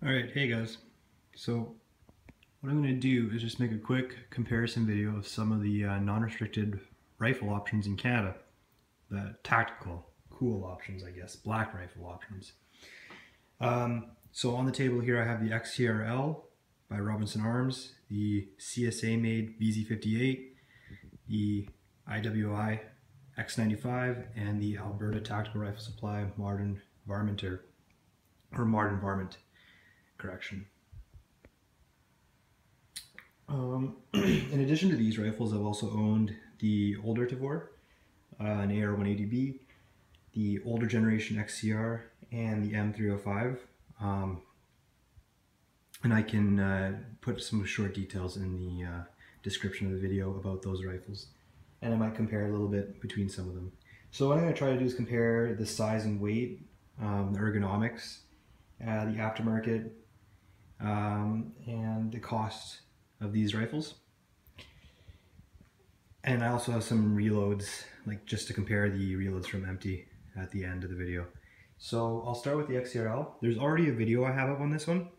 Alright, hey guys. So what I'm going to do is just make a quick comparison video of some of the non-restricted rifle options in Canada. The tactical, cool options, I guess, black rifle options. So on the table here I have the XCR-L by Robinson Arms, the CSA made VZ58, the IWI X95, and the Alberta Tactical Rifle Supply Modern Varmint or Modern Varmint. Correction. In addition to these rifles, I've also owned the older Tavor, an AR-180B, the older generation XCR, and the M305. And I can put some short details in the description of the video about those rifles. And I might compare a little bit between some of them. So what I'm going to try to do is compare the size and weight, the ergonomics, the aftermarket, and the cost of these rifles. And I also have some reloads, like just to compare the reloads from empty at the end of the video. So I'll start with the XCR-L. There's already a video I have up on this one,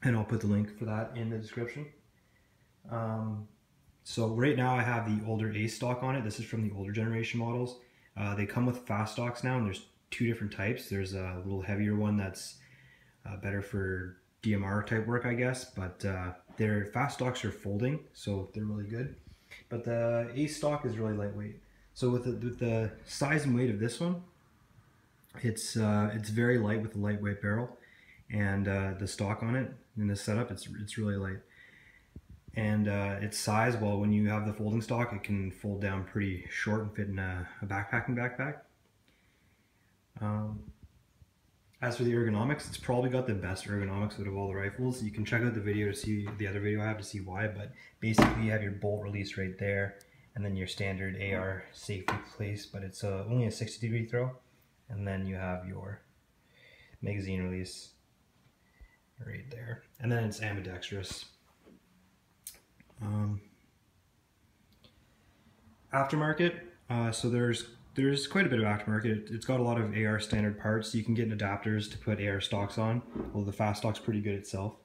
and I'll put the link for that in the description. So right now I have the older A stock on it. This is from the older generation models. They come with fast stocks now, and there's two different types. There's a little heavier one that's better for DMR type work, I guess, but their fast stocks are folding, so they're really good. But the A stock is really lightweight. So with the size and weight of this one, it's very light with a lightweight barrel, and the stock on it in this setup, it's really light. And its size, well, when you have the folding stock, it can fold down pretty short and fit in a backpacking backpack. As for the ergonomics, it's probably got the best ergonomics out of all the rifles. You can check out the video to see the other video I have to see why, but basically you have your bolt release right there, and then your standard AR safety place, but it's only a 60-degree throw, and then you have your magazine release right there, and then it's ambidextrous. Aftermarket, so there's quite a bit of aftermarket. It's got a lot of AR standard parts. You can get adapters to put AR stocks on, although the fast stock's pretty good itself.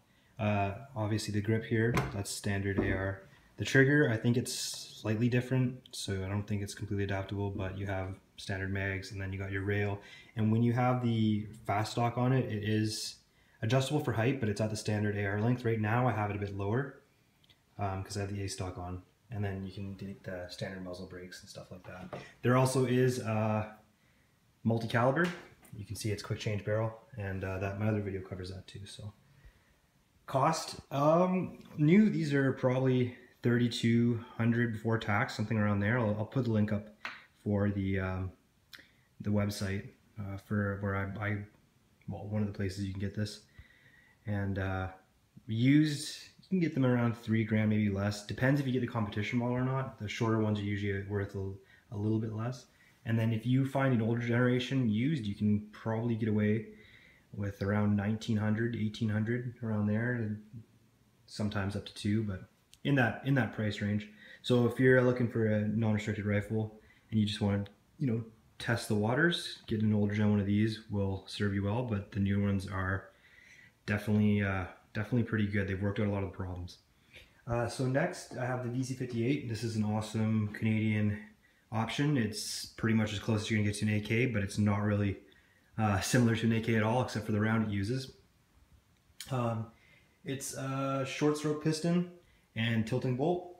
Obviously the grip here, that's standard AR. The trigger, I think it's slightly different, so I don't think it's completely adaptable, but you have standard mags, and then you got your rail. And when you have the fast stock on it, it is adjustable for height, but it's at the standard AR length. Right now I have it a bit lower because I have the A stock on. And then you can delete the standard muzzle brakes and stuff like that. There also is multi-caliber. You can see it's quick change barrel, and that my other video covers that too. So cost, new, these are probably $3,200 before tax, something around there. I'll put the link up for the website for where well, one of the places you can get this. And used, you can get them around $3 grand, maybe less. Depends if you get the competition model or not. The shorter ones are usually worth a little bit less. And then if you find an older generation used, you can probably get away with around $1,900, $1,800 around there, and sometimes up to $2,000, but in that price range. So if you're looking for a non-restricted rifle and you just want to, test the waters, get an older gen one of these will serve you well. But the new ones are definitely pretty good. They've worked out a lot of the problems. So next I have the VZ58. This is an awesome Canadian option. It's pretty much as close as you're gonna get to an AK, but it's not really similar to an AK at all, except for the round it uses. It's a short stroke piston and tilting bolt.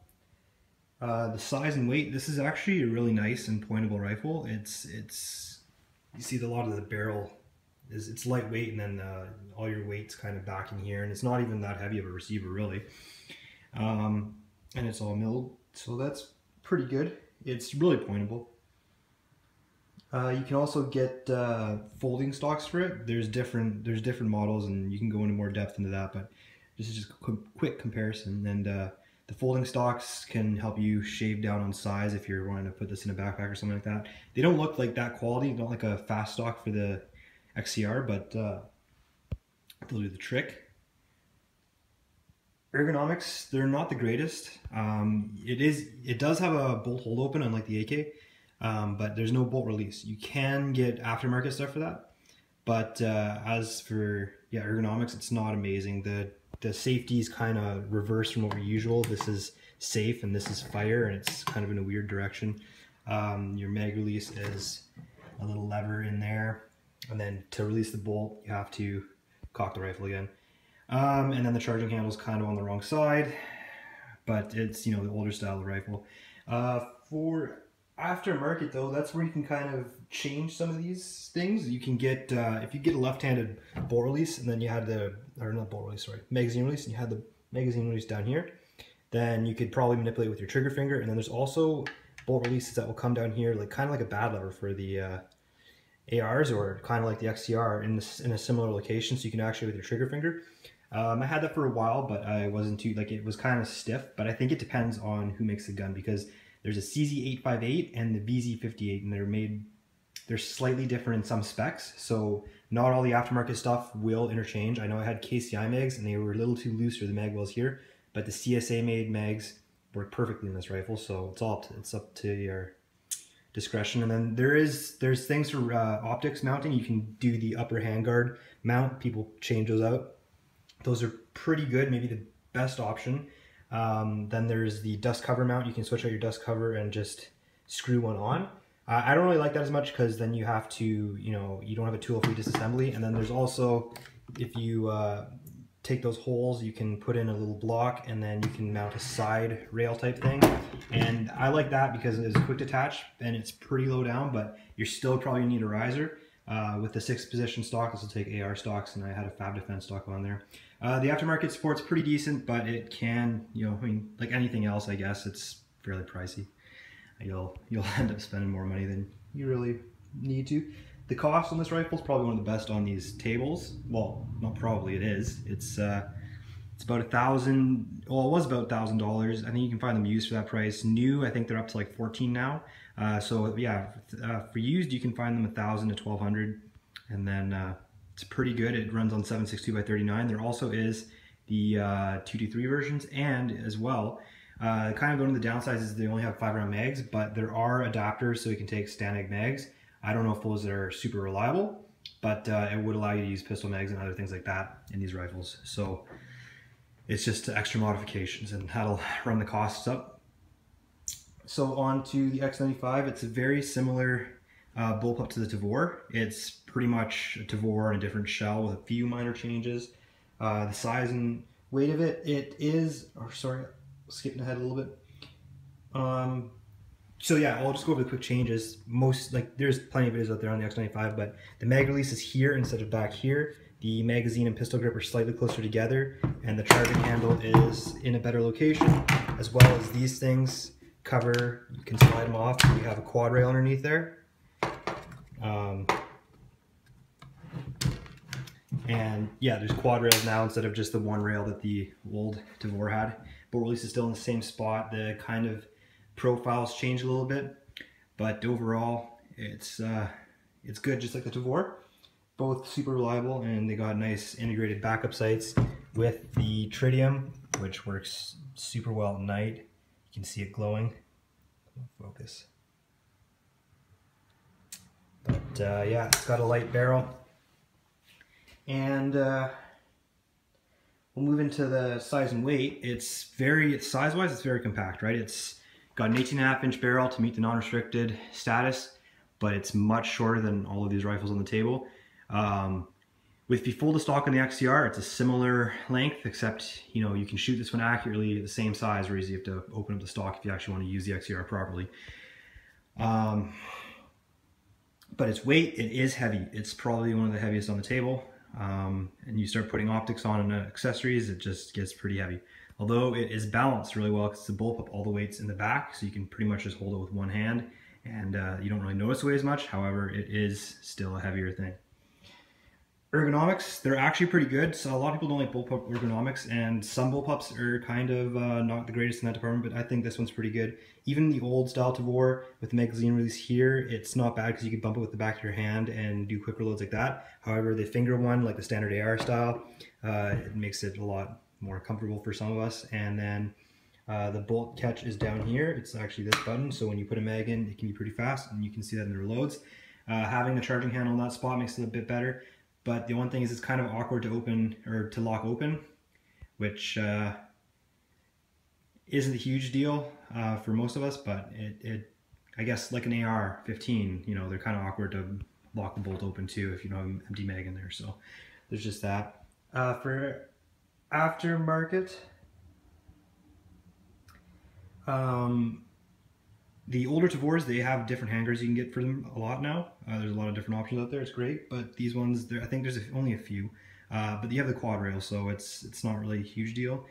The size and weight, this is actually a really nice and pointable rifle. You see a lot of the barrel it's lightweight, and then all your weight's kind of back in here, and it's not even that heavy of a receiver really. And it's all milled, so that's pretty good. It's really pointable. You can also get folding stocks for it. There's different models, and you can go into more depth into that, but this is just a quick comparison. And the folding stocks can help you shave down on size if you're wanting to put this in a backpack or something like that. They don't look like that quality, not like a fast stock for the XCR, but they'll do the trick. Ergonomics, they're not the greatest. It does have a bolt hold open, unlike the AK, but there's no bolt release. You can get aftermarket stuff for that, But as for ergonomics, it's not amazing. The safety is kind of reversed from what we're usual. This is safe and this is fire, and it's kind of in a weird direction. Your mag release is a little lever in there, and then to release the bolt you have to cock the rifle again. And then the charging handle is kind of on the wrong side, but it's, you know, the older style of rifle. For aftermarket though, that's where you can kind of change some of these things. You can get, if you get a left-handed bolt release and then you had magazine release, and you had the magazine release down here, then you could probably manipulate with your trigger finger. And then there's also bolt releases that will come down here, like kind of like a bad lever for the ARs, or kind of like the XCR in a similar location, so you can actually with your trigger finger. I had that for a while, but I wasn't too, like, it was kind of stiff, but I think it depends on who makes the gun, because there's a CZ858 and the VZ58, and they're slightly different in some specs, so not all the aftermarket stuff will interchange. I know I had KCI mags and they were a little too loose for the mag wells here, but the CSA made mags work perfectly in this rifle, so it's up to your discretion. And then there's things for optics mounting. You can do the upper handguard mount. People change those out. Those are pretty good, maybe the best option. Then there's the dust cover mount. You can switch out your dust cover and just screw one on. I don't really like that as much, because then you have to, you know, you don't have a tool-free disassembly. And then there's also, if you take those holes, you can put in a little block, and then you can mount a side rail type thing. And I like that because it's quick detach and it's pretty low down, but you're still probably need a riser. With the 6th position stock, this will take AR stocks, and I had a Fab Defense stock on there. The aftermarket support's pretty decent, but it can, you know, I mean, like anything else, I guess, it's fairly pricey. You'll end up spending more money than you really need to. The cost on this rifle is probably one of the best on these tables. Well, not probably, it is. It's about $1,000. Well, it was about $1,000. I think you can find them used for that price. New, I think they're up to like 14 now. So yeah, for used, you can find them $1,000 to $1,200, and then it's pretty good. It runs on 7.62x39. There also is the 223 versions, and as well, kind of one of the downsides is they only have 5-round mags, but there are adapters so you can take Stanag mags. I don't know if those are super reliable, but it would allow you to use pistol mags and other things like that in these rifles. So it's just extra modifications, and that'll run the costs up. So on to the X95. It's a very similar bullpup to the Tavor. It's pretty much a Tavor in a different shell with a few minor changes. The size and weight of it is, sorry, skipping ahead a little bit. So yeah, I'll just go over the quick changes. There's plenty of videos out there on the X95, but the mag release is here instead of back here. The magazine and pistol grip are slightly closer together, and the charging handle is in a better location, as well as these things cover, you can slide them off. You have a quad rail underneath there. And yeah, there's quad rails now instead of just the one rail that the old Tavor had. Bolt release is still in the same spot. The kind of profiles change a little bit, but overall it's good, just like the Tavor. Both super reliable, and they got nice integrated backup sights with the tritium, which works super well at night. You can see it glowing. Focus. But yeah, it's got a light barrel. And we'll move into the size and weight. It's size-wise, it's very compact, right? It's got an 18.5-inch barrel to meet the non-restricted status, but it's much shorter than all of these rifles on the table. If you fold the stock on the XCR, it's a similar length, except, you know, you can shoot this one accurately the same size, whereas you have to open up the stock if you actually want to use the XCR properly. But its weight, it is heavy. It's probably one of the heaviest on the table. And you start putting optics on and accessories, it just gets pretty heavy. Although it is balanced really well, because it's a bullpup, all the weight's in the back, so you can pretty much just hold it with one hand, and you don't really notice the weight as much. However, it is still a heavier thing. Ergonomics, they're actually pretty good. So a lot of people don't like bullpup ergonomics, and some bullpups are kind of not the greatest in that department, but I think this one's pretty good. Even the old style Tavor with the magazine release here, it's not bad because you can bump it with the back of your hand and do quick reloads like that. However, the finger one, like the standard AR style, it makes it a lot more comfortable for some of us. And then the bolt catch is down here. It's actually this button, so when you put a mag in, it can be pretty fast, and you can see that in the reloads. Having the charging handle in that spot makes it a bit better. but the one thing is it's kind of awkward to open or to lock open, which isn't a huge deal for most of us, but it I guess like an AR-15, you know, they're kind of awkward to lock the bolt open too if you don't have an empty mag in there. So there's just that. For aftermarket, the older Tavors, they have different hangers you can get for them a lot now. There's a lot of different options out there. It's great, but these ones, I think there's only a few. But you have the quad rail, so it's not really a huge deal.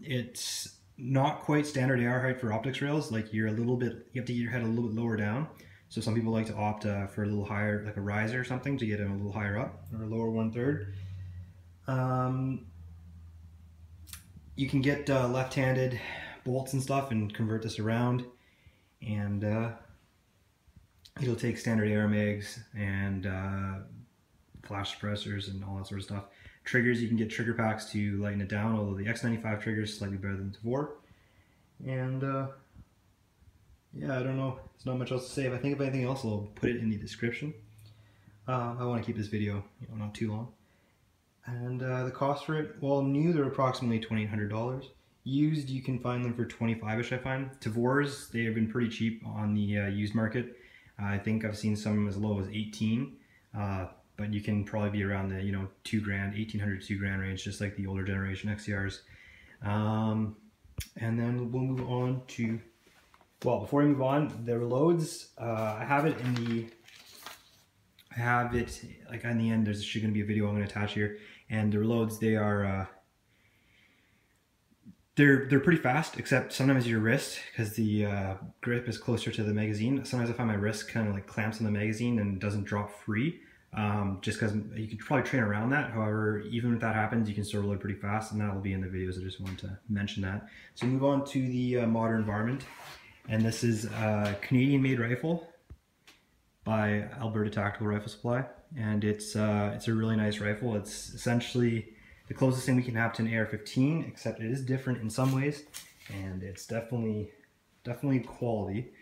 It's not quite standard AR height for optics rails. Like you have to get your head a little bit lower down. So some people like to opt for a little higher, like a riser or something, to get them a little higher up, or lower 1/3. You can get left-handed bolts and stuff and convert this around, and it'll take standard AR mags and flash suppressors and all that sort of stuff. Triggers, you can get trigger packs to lighten it down, although the X95 trigger is slightly better than the Tavor. And yeah, I don't know, there's not much else to say. If I think of anything else, I'll put it in the description. I want to keep this video, you know, not too long. And the cost for it, well, new they're approximately $2,800. Used, you can find them for $25-ish, I find. Tavors, they have been pretty cheap on the used market. I think I've seen some as low as $18, but you can probably be around the, you know, $2,000, $1,800 to $2,000 range, just like the older generation XCRs. And then we'll move on to, well, before we move on, the reloads, I have it like on the end. There's actually going to be a video I'm going to attach here, and the reloads, they are they're pretty fast, except sometimes your wrist, because the grip is closer to the magazine. Sometimes I find my wrist kind of like clamps on the magazine and doesn't drop free, just because you can probably train around that. However, even if that happens, you can still reload pretty fast, and that will be in the videos. I just wanted to mention that. So move on to the modern Varmint, and this is a Canadian-made rifle by Alberta Tactical Rifle Supply, and it's a really nice rifle. It's essentially the closest thing we can have to an AR-15, except it is different in some ways, and it's definitely quality.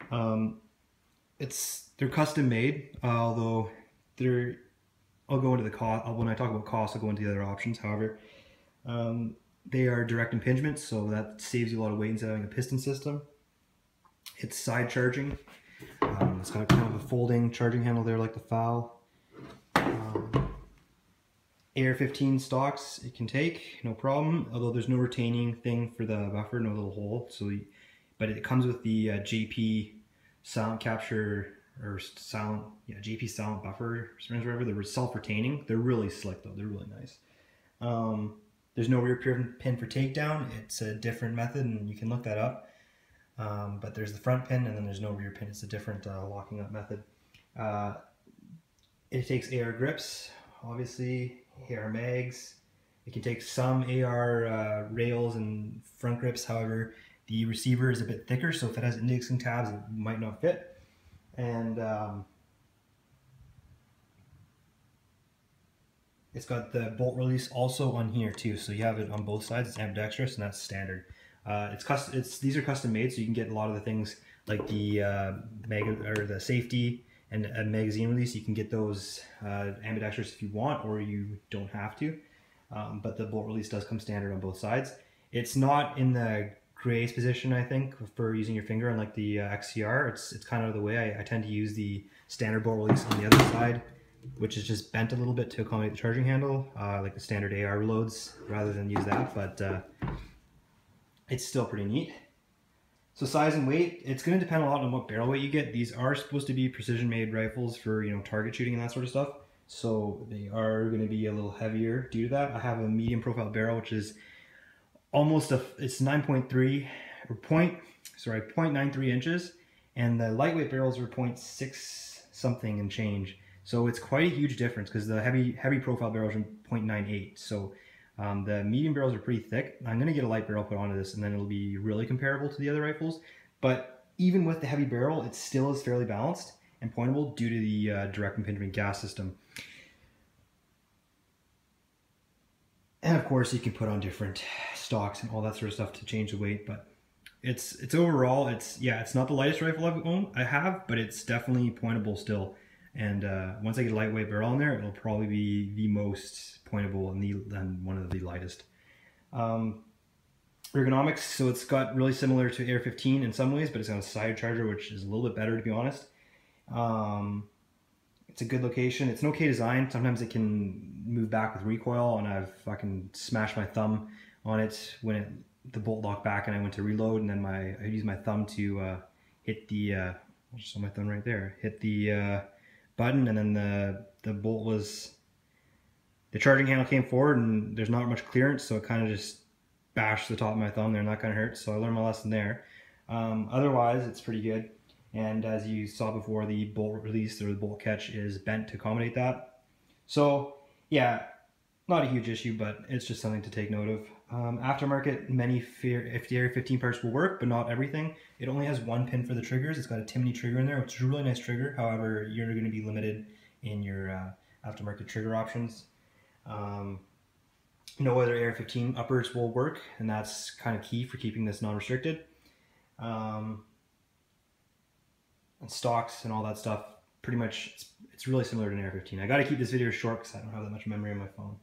They're custom made, although I'll go into the cost. When I talk about cost, I'll go into the other options. However, they are direct impingement, so that saves you a lot of weight instead of having a piston system. It's side charging. It's got kind of a folding charging handle there, like the FAL. AR-15 stocks it can take, no problem. Although there's no retaining thing for the buffer, no little hole. But it comes with the JP silent capture or JP silent buffer springs, whatever. They're self-retaining. They're really slick though. They're really nice. There's no rear pin for takedown. It's a different method, and you can look that up. But there's the front pin, and then there's no rear pin. It's a different locking up method. It takes AR grips, obviously, AR mags. It can take some AR rails and front grips. However, the receiver is a bit thicker, so if it has indexing tabs, it might not fit. And it's got the bolt release also on here too, so you have it on both sides. It's ambidextrous, and that's standard. These are custom made, so you can get a lot of the things like the the safety and a magazine release. You can get those ambidextrous if you want, or you don't have to. But the bolt release does come standard on both sides. It's not in the grace position, I think, for using your finger, unlike the XCR. It's kind of the way I tend to use the standard bolt release on the other side, which is just bent a little bit to accommodate the charging handle, like the standard AR reloads, rather than use that. But it's still pretty neat. So size and weight, it's going to depend a lot on what barrel weight you get. These are supposed to be precision made rifles for, you know, target shooting and that sort of stuff. So they are going to be a little heavier due to that. I have a medium profile barrel, which is almost it's 9.3 or 0.93 inches, and the lightweight barrels are 0.6 something and change. So it's quite a huge difference, because the heavy profile barrels are 0.98. So the medium barrels are pretty thick. I'm going to get a light barrel put onto this, and then it'll be really comparable to the other rifles. But even with the heavy barrel, it still is fairly balanced and pointable due to the direct impingement gas system. And of course, you can put on different stocks and all that sort of stuff to change the weight. But it's overall, it's not the lightest rifle I have, but it's definitely pointable still. And once I get a lightweight barrel in there, it'll probably be the most pointable and one of the lightest. Ergonomics, so it's got really similar to Air 15 in some ways, but it's got a side charger, which is a little bit better, to be honest. It's a good location. It's an okay design. Sometimes it can move back with recoil, and I've fucking smashed my thumb on it when the bolt locked back and I went to reload, and then I used my thumb to hit the, I'll just show my thumb right there, hit the button, and then the bolt was, the charging handle came forward and there's not much clearance, so it kind of just bashed the top of my thumb there, and that kind of hurt, so I learned my lesson there. Otherwise, it's pretty good. And as you saw before, the bolt release or the bolt catch is bent to accommodate that. So yeah, not a huge issue, but it's just something to take note of. Aftermarket, many Air 15 parts will work, but not everything. It only has one pin for the triggers. It's got a Timney trigger in there, which is a really nice trigger. However, you're going to be limited in your aftermarket trigger options. No other Air 15 uppers will work, and that's kind of key for keeping this non-restricted. And stocks and all that stuff, pretty much it's really similar to an Air 15. I got to keep this video short because I don't have that much memory on my phone.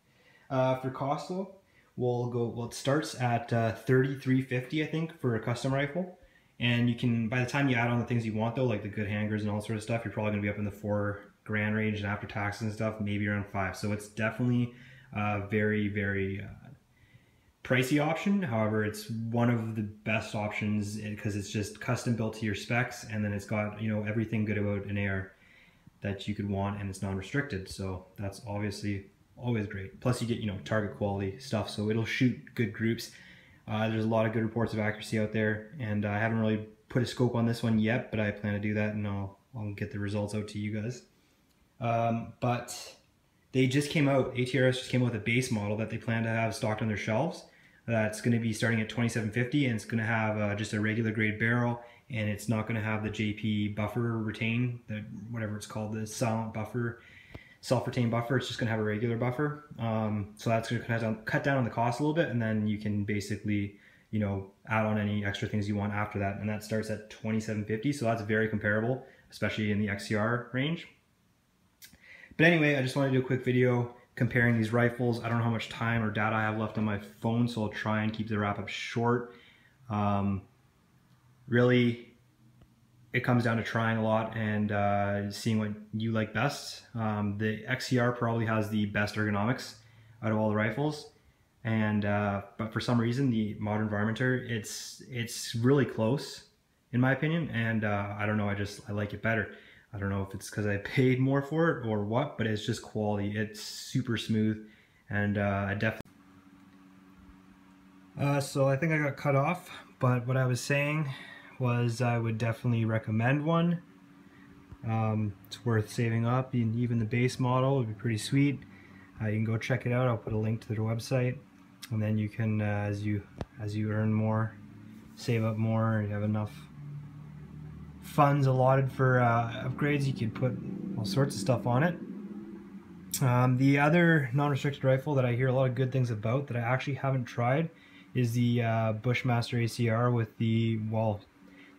For cost though, well, it starts at $33.50 I think for a custom rifle, and you can, by the time you add on the things you want though, like the good hangers and all sort of stuff, you're probably gonna be up in the $4,000 range, and after taxes and stuff, maybe around $5,000. So it's definitely a very, very pricey option. However, it's one of the best options because it's just custom built to your specs, and then it's got, you know, everything good about an AR that you could want, and it's non-restricted, so that's obviously always great. Plus you get, you know, target quality stuff, so it'll shoot good groups. There's a lot of good reports of accuracy out there, and I haven't really put a scope on this one yet, but I plan to do that, and I'll get the results out to you guys. But they just came out, ATRS just came out with a base model that they plan to have stocked on their shelves. That's going to be starting at $27.50, and it's going to have just a regular grade barrel, and it's not going to have the JP buffer retain, whatever it's called, the silent buffer, self-retained buffer. It's just going to have a regular buffer. So that's going to cut down on the cost a little bit, and then you can basically, you know, add on any extra things you want after that, and that starts at $27.50. So that's very comparable, especially in the XCR range. But anyway, I just wanted to do a quick video comparing these rifles. I don't know how much time or data I have left on my phone, so I'll try and keep the wrap up short. Really, it comes down to trying a lot and seeing what you like best. The XCR probably has the best ergonomics out of all the rifles, and but for some reason the modern Varminter, it's really close in my opinion, and I don't know, I like it better. I don't know if it's because I paid more for it or what, but it's just quality. It's super smooth, and I definitely... So I think I got cut off, but what I was saying was I would definitely recommend one. It's worth saving up, and even the base model would be pretty sweet. You can go check it out. I'll put a link to their website, and then you can, as you earn more, save up more, and you have enough funds allotted for upgrades, you could put all sorts of stuff on it. The other non-restricted rifle that I hear a lot of good things about that I actually haven't tried is the Bushmaster ACR with the, well,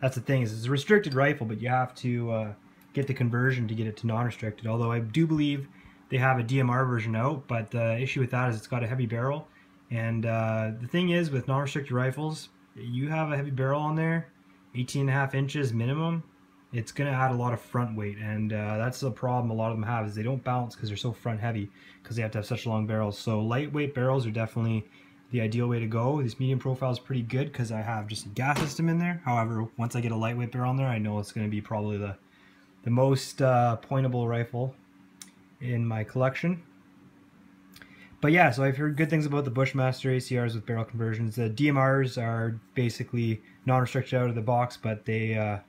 that's the thing, is it's a restricted rifle, but you have to get the conversion to get it to non-restricted, although I do believe they have a DMR version out, but the issue with that is it's got a heavy barrel, and the thing is with non-restricted rifles, you have a heavy barrel on there, 18.5 inches minimum, it's going to add a lot of front weight, and that's the problem a lot of them have, is they don't balance because they're so front heavy, because they have to have such long barrels. So lightweight barrels are definitely the ideal way to go. This medium profile is pretty good because I have just a gas system in there. However, once I get a lightweight barrel in there, I know it's going to be probably the most pointable rifle in my collection. But yeah, so I've heard good things about the Bushmaster ACRs with barrel conversions. The DMRs are basically non-restricted out of the box, but they're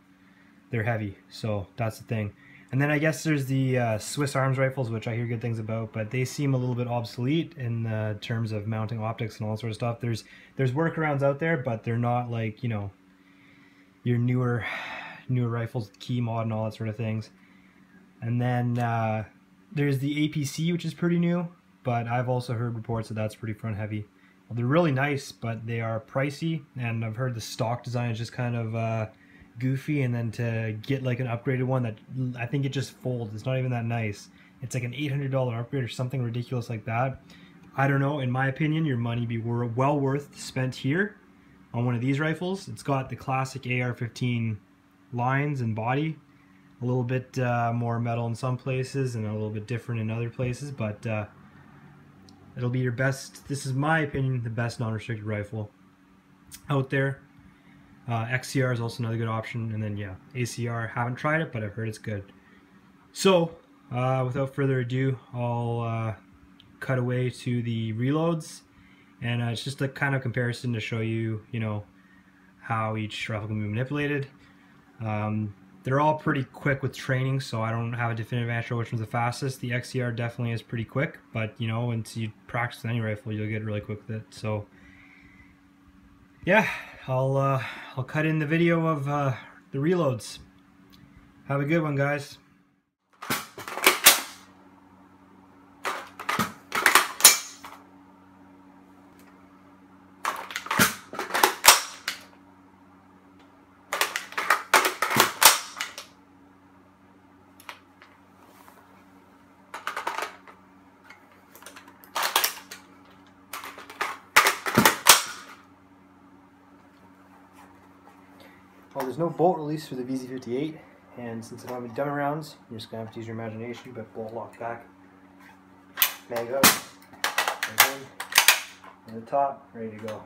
heavy, so that's the thing. And then I guess there's the Swiss Arms rifles, which I hear good things about, but they seem a little bit obsolete in terms of mounting optics and all sort of stuff. There's workarounds out there, but they're not like, you know, your newer rifles, key mod and all that sort of things. And then there's the APC, which is pretty new, but I've also heard reports that that's pretty front heavy. Well, they're really nice, but they are pricey, and I've heard the stock design is just kind of goofy, and then to get like an upgraded one that I think it just folds. It's not even that nice. It's like an $800 upgrade or something ridiculous like that. I don't know. In my opinion, your money be well worth spent here on one of these rifles. It's got the classic AR-15 lines and body, a little bit more metal in some places and a little bit different in other places, but it'll be your best. This is my opinion, the best non-restricted rifle out there. XCR is also another good option, and then yeah, ACR. Haven't tried it, but I've heard it's good. So without further ado, I'll cut away to the reloads, and it's just a kind of comparison to show you, you know, how each rifle can be manipulated. They're all pretty quick with training, so I don't have a definitive answer which one's the fastest. The XCR definitely is pretty quick, but you know, once you practice with any rifle, you'll get really quick with it. So yeah, I'll cut in the video of the reloads. Have a good one, guys. Well, there's no bolt release for the VZ58, and since I don't have any dummy rounds, you're just going to have to use your imagination, but bolt lock back, mag out, and in the top, ready to go.